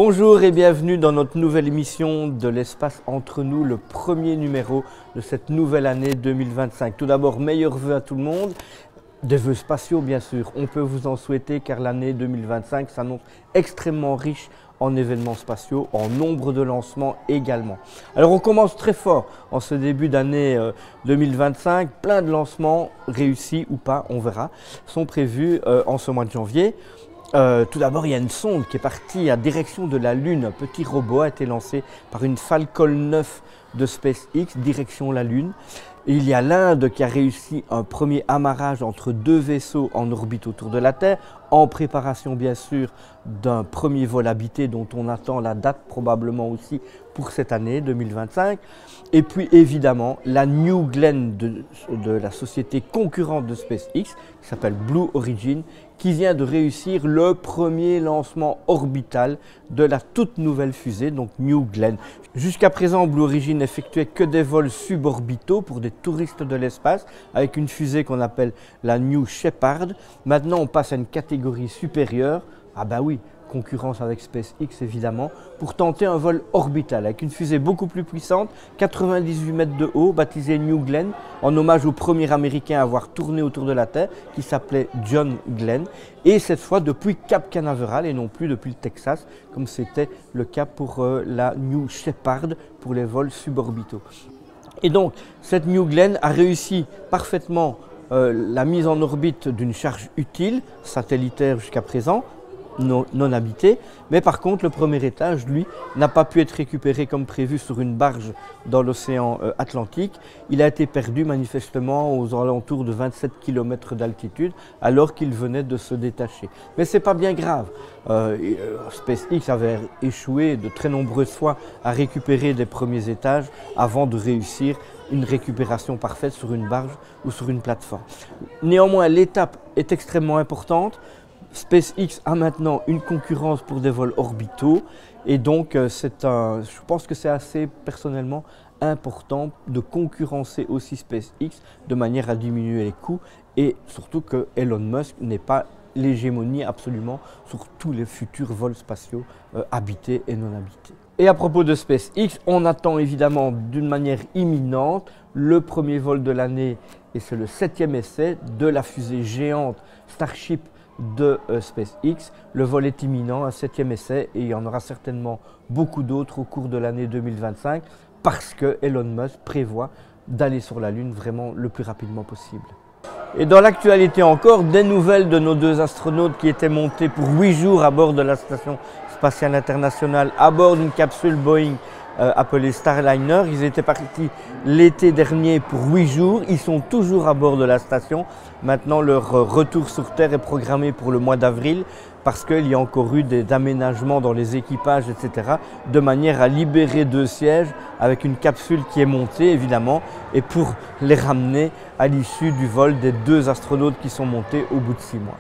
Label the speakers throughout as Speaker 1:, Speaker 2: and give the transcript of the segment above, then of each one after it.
Speaker 1: Bonjour et bienvenue dans notre nouvelle émission de l'espace entre nous, le premier numéro de cette nouvelle année 2025. Tout d'abord, meilleurs vœux à tout le monde. Des vœux spatiaux bien sûr, on peut vous en souhaiter car l'année 2025 s'annonce extrêmement riche en événements spatiaux, en nombre de lancements également. Alors on commence très fort en ce début d'année 2025, plein de lancements réussis ou pas, on verra, sont prévus en ce mois de janvier. Tout d'abord, il y a une sonde qui est partie à direction de la Lune. Un petit robot a été lancé par une Falcon 9 de SpaceX, direction la Lune. Et il y a l'Inde qui a réussi un premier amarrage entre deux vaisseaux en orbite autour de la Terre, en préparation bien sûr d'un premier vol habité dont on attend la date probablement aussi pour cette année 2025. Et puis évidemment la New Glenn de la société concurrente de SpaceX qui s'appelle Blue Origin, qui vient de réussir le premier lancement orbital de la toute nouvelle fusée, donc New Glenn. Jusqu'à présent, Blue Origin n'effectuait que des vols suborbitaux pour des touristes de l'espace avec une fusée qu'on appelle la New Shepard. Maintenant, on passe à une catégorie supérieure. Ah ben oui, concurrence avec SpaceX évidemment, pour tenter un vol orbital avec une fusée beaucoup plus puissante, 98 mètres de haut, baptisée New Glenn, en hommage au premier américain à avoir tourné autour de la Terre, qui s'appelait John Glenn, et cette fois depuis Cap Canaveral et non plus depuis le Texas, comme c'était le cas pour la New Shepard pour les vols suborbitaux. Et donc, cette New Glenn a réussi parfaitement la mise en orbite d'une charge utile, satellitaire jusqu'à présent, non habité, mais par contre le premier étage, lui, n'a pas pu être récupéré comme prévu sur une barge dans l'océan Atlantique. Il a été perdu manifestement aux alentours de 27 km d'altitude alors qu'il venait de se détacher. Mais ce n'est pas bien grave. SpaceX avait échoué de très nombreuses fois à récupérer des premiers étages avant de réussir une récupération parfaite sur une barge ou sur une plateforme. Néanmoins, l'étape est extrêmement importante. SpaceX a maintenant une concurrence pour des vols orbitaux et donc je pense que c'est assez personnellement important de concurrencer aussi SpaceX de manière à diminuer les coûts et surtout que Elon Musk n'ait pas l'hégémonie absolument sur tous les futurs vols spatiaux habités et non habités. Et à propos de SpaceX, on attend évidemment d'une manière imminente le premier vol de l'année et c'est le 7e essai de la fusée géante Starship de SpaceX. Le vol est imminent, un 7e essai, et il y en aura certainement beaucoup d'autres au cours de l'année 2025 parce que Elon Musk prévoit d'aller sur la Lune vraiment le plus rapidement possible. Et dans l'actualité encore, des nouvelles de nos deux astronautes qui étaient montés pour 8 jours à bord de la Station spatiale internationale, à bord d'une capsule Boeing appelée Starliner. Ils étaient partis l'été dernier pour 8 jours. Ils sont toujours à bord de la station. Maintenant, leur retour sur Terre est programmé pour le mois d'avril parce qu'il y a encore eu des aménagements dans les équipages, etc., de manière à libérer 2 sièges avec une capsule qui est montée, évidemment, et pour les ramener à l'issue du vol des 2 astronautes qui sont montés au bout de 6 mois.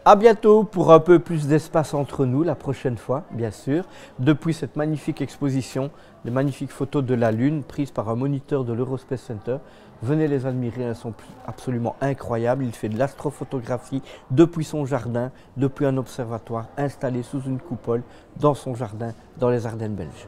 Speaker 1: À bientôt pour un peu plus d'espace entre nous la prochaine fois, bien sûr, depuis cette magnifique exposition, des magnifiques photos de la Lune prises par un moniteur de l'Eurospace Center. Venez les admirer, elles sont absolument incroyables. Il fait de l'astrophotographie depuis son jardin, depuis un observatoire installé sous une coupole dans son jardin dans les Ardennes belges.